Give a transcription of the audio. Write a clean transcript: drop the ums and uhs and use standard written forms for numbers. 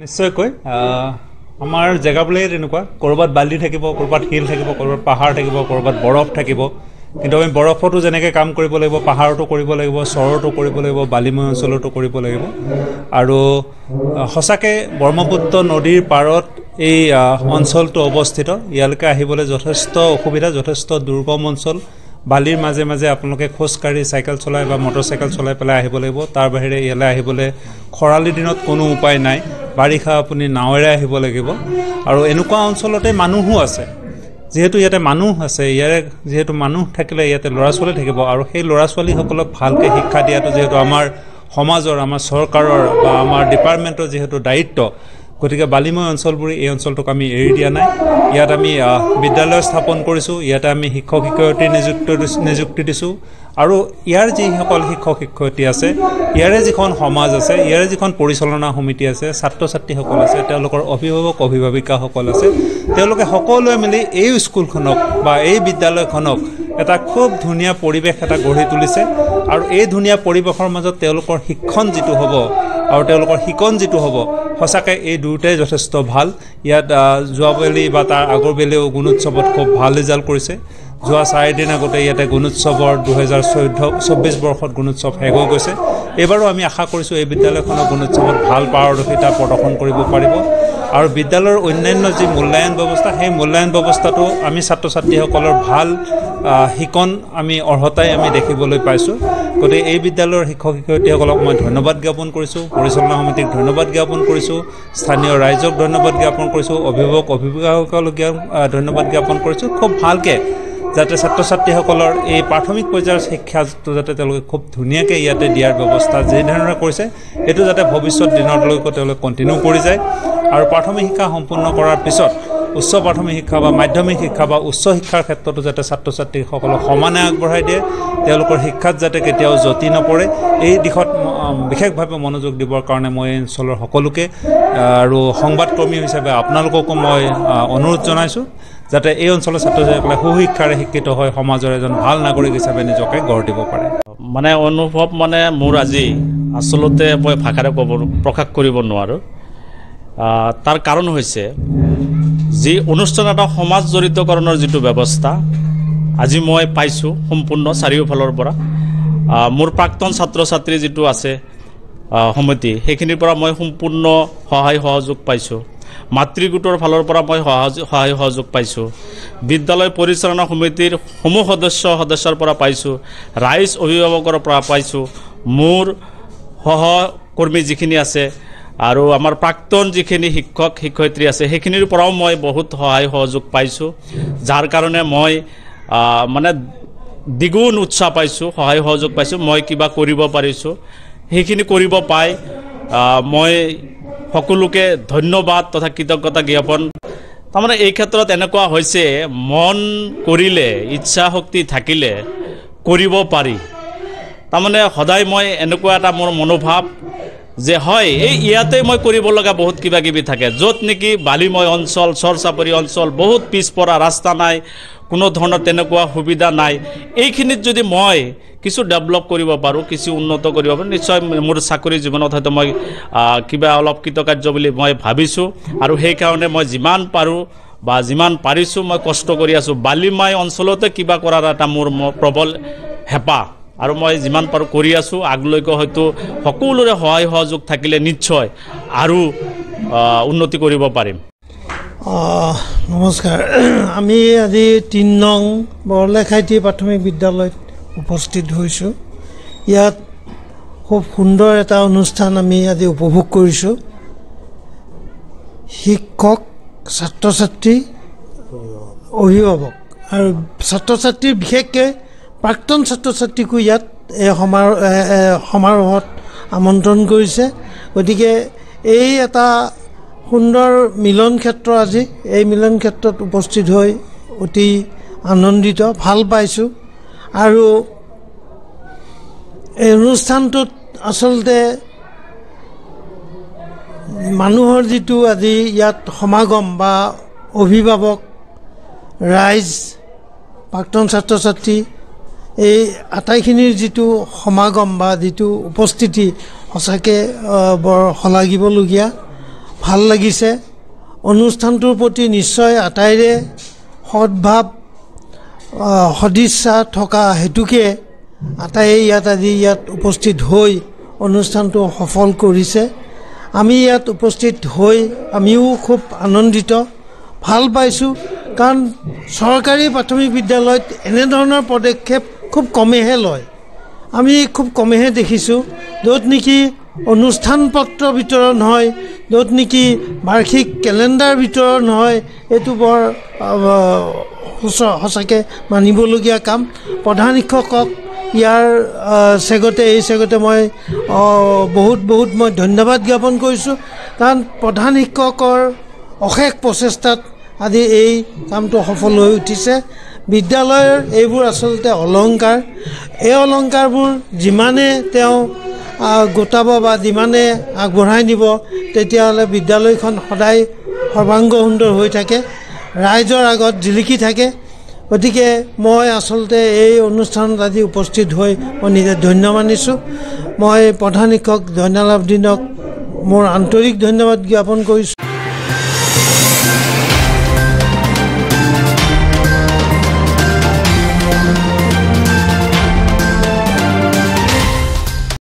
নিশ্চয়কৈ আমাৰ জেগাবোৰে তেনেকুৱা ক'ৰবাত বালি থাকিব, ক'ৰবাত শিল থাকিব, ক'ৰবাত পাহাৰ থাকিব, ক'ৰবাত বৰফ থাকিব। কিন্তু আমি বৰফতো যেনেকৈ কাম কৰিব লাগিব, পাহাৰতো কৰিব লাগিব, চৰতো কৰিব লাগিব, বালিময় অঞ্চলতো কৰিব লাগিব। আৰু সঁচাকৈ ব্ৰহ্মপুত্ৰ নদীৰ পাৰত এই অঞ্চলটো অৱস্থিত। ইয়ালৈকে আহিবলৈ যথেষ্ট অসুবিধা, যথেষ্ট দুৰ্গম অঞ্চল। বালিৰ মাজে মাজে আপোনালোকে খোজকাঢ়ি, চাইকেল চলাই বা মটৰচাইকেল চলাই পেলাই আহিব লাগিব। তাৰ বাহিৰে ইয়ালৈ আহিবলৈ খৰালি দিনত কোনো উপায় নাই। বাৰিষা আপুনি নাৱেৰে আহিব লাগিব। আৰু এনেকুৱা অঞ্চলতে মানুহো আছে। যিহেতু ইয়াতে মানুহ আছে, ইয়াৰে যিহেতু মানুহ থাকিলে ইয়াতে ল'ৰা ছোৱালী থাকিব। আৰু সেই ল'ৰা ছোৱালীসকলক ভালকৈ শিক্ষা দিয়াটো যিহেতু আমাৰ সমাজৰ, আমাৰ চৰকাৰৰ বা আমাৰ ডিপাৰ্টমেণ্টৰ যিহেতু দায়িত্ব, গতিকে বালিময় অঞ্চলবোৰে এই অঞ্চলটোক আমি এৰি দিয়া নাই। ইয়াত আমি বিদ্যালয় স্থাপন কৰিছোঁ, ইয়াতে আমি শিক্ষক শিক্ষয়িত্ৰী নিযুক্তি দিছোঁ। আৰু ইয়াৰ যিসকল শিক্ষক শিক্ষয়িত্ৰী আছে, ইয়াৰে যিখন সমাজ আছে, ইয়াৰে যিখন পৰিচালনা সমিতি আছে, ছাত্ৰ ছাত্ৰীসকল আছে, তেওঁলোকৰ অভিভাৱক অভিভাৱিকাসকল আছে, তেওঁলোকে সকলোৱে মিলি এই স্কুলখনক বা এই বিদ্যালয়খনক এটা খুব ধুনীয়া পৰিৱেশ এটা গঢ়ি তুলিছে। আৰু এই ধুনীয়া পৰিৱেশৰ মাজত তেওঁলোকৰ শিক্ষণ যিটো হ'ব আৰু তেওঁলোকৰ শিকন যিটো হ'ব, সঁচাকৈ এই দুয়োটাই যথেষ্ট ভাল। ইয়াত যোৱাবেলি বা তাৰ আগৰ বেলিও গুণোৎসৱত খুব ভাল ৰিজাল্ট কৰিছে। যোৱা 4 দিন আগতে ইয়াতে গুণোৎসৱৰ 2024 বৰ্ষত গুণোৎসৱ শেষ হৈ গৈছে। এইবাৰো আমি আশা কৰিছোঁ এই বিদ্যালয়খনৰ গুণোৎসৱত ভাল পাৰদৰ্শিতা প্ৰদৰ্শন কৰিব পাৰিব। আৰু বিদ্যালয়ৰ অন্যান্য যি মূল্যায়ন ব্যৱস্থা, সেই মূল্যায়ন ব্যৱস্থাটো আমি ছাত্ৰ ছাত্ৰীসকলৰ ভাল শিকন আমি অৰ্হতাই আমি দেখিবলৈ পাইছোঁ। গতিকে এই বিদ্যালয়ৰ শিক্ষক শিক্ষয়িত্ৰীসকলক মই ধন্যবাদ জ্ঞাপন কৰিছোঁ, পৰিচালনা সমিতিক ধন্যবাদ জ্ঞাপন কৰিছোঁ, স্থানীয় ৰাইজক ধন্যবাদ জ্ঞাপন কৰিছোঁ, অভিভাৱক অভিভাৱকসকলক ধন্যবাদ জ্ঞাপন কৰিছোঁ। খুব ভালকৈ যাতে ছাত্ৰ ছাত্ৰীসকলৰ এই প্ৰাথমিক পৰ্যায়ৰ শিক্ষাটো যাতে তেওঁলোকে খুব ধুনীয়াকৈ ইয়াতে দিয়াৰ ব্যৱস্থা যিধৰণে কৰিছে, এইটো যাতে ভৱিষ্যত দিনলৈকে তেওঁলোকে কণ্টিনিউ কৰি যায়। আৰু প্ৰাথমিক শিক্ষা সম্পূৰ্ণ কৰাৰ পিছত উচ্চ প্ৰাথমিক শিক্ষা বা মাধ্যমিক শিক্ষা বা উচ্চ শিক্ষাৰ ক্ষেত্ৰতো যাতে ছাত্ৰ ছাত্ৰীসকলক সমানে আগবঢ়াই দিয়ে, তেওঁলোকৰ শিক্ষাত যাতে কেতিয়াও জতি নপৰে, এই দিশত বিশেষভাৱে মনোযোগ দিবৰ কাৰণে মই এই অঞ্চলৰ সকলোকে আৰু সংবাদকৰ্মী হিচাপে আপোনালোককো মই অনুৰোধ জনাইছোঁ যাতে এই অঞ্চলৰ ছাত্ৰ ছাত্ৰীসকলে সুশিক্ষাৰে শিক্ষিত হৈ সমাজৰ এজন ভাল নাগৰিক হিচাপে নিজকে গঢ় দিব পাৰে। মানে অনুভৱ মোৰ আজি আচলতে মই ভাষাৰে প্ৰকাশ কৰিব নোৱাৰোঁ। তাৰ কাৰণ হৈছে যি অনুষ্ঠান এটা সমাজ জড়িতকৰণৰ যিটো ব্যৱস্থা আজি মই পাইছোঁ সম্পূৰ্ণ চাৰিওফালৰ পৰা। মোৰ প্ৰাক্তন ছাত্ৰ ছাত্ৰী যিটো আছে সমিতি, সেইখিনিৰ পৰা মই সম্পূৰ্ণ সহায় সহযোগ পাইছোঁ। মাতৃগোটৰ ফালৰ পৰা মই সহায় সহযোগ পাইছোঁ। বিদ্যালয় পৰিচালনা সমিতিৰ সমূহ সদস্যৰ পৰা পাইছোঁ। ৰাইজ অভিভাৱকৰ পৰা পাইছোঁ। মোৰ সহকৰ্মী যিখিনি আছে আৰু আমাৰ প্ৰাক্তন যিখিনি শিক্ষক শিক্ষয়িত্ৰী আছে, সেইখিনিৰ পৰাও মই বহুত সহায় সহযোগ পাইছোঁ। যাৰ কাৰণে মই দ্বিগুণ উৎসাহ পাইছোঁ, সহায় সহযোগ পাইছোঁ। মই কিবা কৰিব পাৰিছোঁ, সেইখিনি কৰিব পাই মই সকলোকে ধন্যবাদ তথা কৃতজ্ঞতা জ্ঞাপন। তাৰমানে এই ক্ষেত্ৰত এনেকুৱা হৈছে, মন কৰিলে, ইচ্ছা শক্তি থাকিলে কৰিব পাৰি। তাৰমানে সদায় মই এনেকুৱা এটা মোৰ মনোভাৱ যে হয়, এই ইয়াতে মই কৰিব লগা বহুত কিবা কিবি থাকে, য'ত নেকি বালিময় অঞ্চল, চৰ চাপৰি অঞ্চল, বহুত পিছপৰা, ৰাস্তা নাই, কোনো ধৰণৰ তেনেকুৱা সুবিধা নাই। এইখিনিত যদি মই কিছু ডেভেলপ কৰিব পাৰোঁ, কিছু উন্নত কৰিব পাৰোঁ, নিশ্চয় মোৰ চাকৰি জীৱনত হয়তো মই কিবা অলপ কৃতকাৰ্য বুলি মই ভাবিছোঁ। আৰু সেইকাৰণে মই যিমান পাৰোঁ বা যিমান পাৰিছোঁ মই কষ্ট কৰি আছোঁ। বালিময় অঞ্চলতে কিবা কৰাৰ এটা মোৰ প্ৰবল হেঁপাহ, আৰু মই যিমান পাৰোঁ কৰি আছোঁ। আগলৈকে হয়তো সকলোৰে সহায় সহযোগ থাকিলে নিশ্চয় আৰু উন্নতি কৰিব পাৰিম। নমস্কাৰ। আমি আজি 3 নং বৰলেখাইটি প্ৰাথমিক বিদ্যালয়ত উপস্থিত হৈছোঁ। ইয়াত খুব সুন্দৰ এটা অনুষ্ঠান আমি আজি উপভোগ কৰিছোঁ। শিক্ষক, ছাত্ৰ ছাত্ৰী, অভিভাৱক আৰু ছাত্ৰ ছাত্ৰীৰ বিশেষকৈ প্ৰাক্তন ছাত্ৰ ছাত্ৰীকো ইয়াত এই সমাৰোহত আমন্ত্ৰণ কৰিছে। গতিকে এই এটা সুন্দৰ মিলন ক্ষেত্ৰ আজি। এই মিলন ক্ষেত্ৰত উপস্থিত হৈ অতি আনন্দিত, ভাল পাইছোঁ। আৰু এই অনুষ্ঠানটোত আচলতে মানুহৰ যিটো আজি ইয়াত সমাগম বা অভিভাৱক, ৰাইজ, প্ৰাক্তন ছাত্ৰ ছাত্ৰী, এই আটাইখিনিৰ যিটো সমাগম বা যিটো উপস্থিতি সঁচাকৈ বৰ শলাগিবলগীয়া। ভাল লাগিছে। অনুষ্ঠানটোৰ প্ৰতি নিশ্চয় আটাইৰে সদ্ভাৱ সদিচ্ছা থকা হেতুকে আটাইয়ে ইয়াত উপস্থিত হৈ অনুষ্ঠানটো সফল কৰিছে। আমি ইয়াত উপস্থিত হৈ আমিও খুব আনন্দিত, ভাল পাইছোঁ। কাৰণ চৰকাৰী প্ৰাথমিক বিদ্যালয়ত এনেধৰণৰ পদক্ষেপ খুব কমেহে লয়। আমি খুব কমেহে দেখিছোঁ, য'ত নেকি অনুষ্ঠান পত্ৰ বিতৰণ হয়, য'ত নেকি বাৰ্ষিক কেলেণ্ডাৰ বিতৰণ হয়। এইটো বৰ সঁচাকৈ মানিবলগীয়া কাম। প্ৰধান শিক্ষকক ইয়াৰ এই চেগতে মই বহুত মই ধন্যবাদ জ্ঞাপন কৰিছোঁ। কাৰণ প্ৰধান শিক্ষকৰ অশেষ প্ৰচেষ্টাত আজি এই কামটো সফল হৈ উঠিছে। বিদ্যালয়ৰ এইবোৰ আচলতে অলংকাৰ। এই অলংকাৰবোৰ যিমানে তেওঁ গোটাব বা যিমানে আগবঢ়াই নিব, তেতিয়াহ'লে বিদ্যালয়খন সদায় সৰ্বাংগ সুন্দৰ হৈ থাকে, ৰাইজৰ আগত জিলিকি থাকে। গতিকে মই আচলতে এই অনুষ্ঠানত আজি উপস্থিত হৈ মই নিজে ধন্য মানিছোঁ। মই প্ৰধান শিক্ষক জয়নাল আবদিনক মোৰ আন্তৰিক ধন্যবাদ জ্ঞাপন কৰিছোঁ।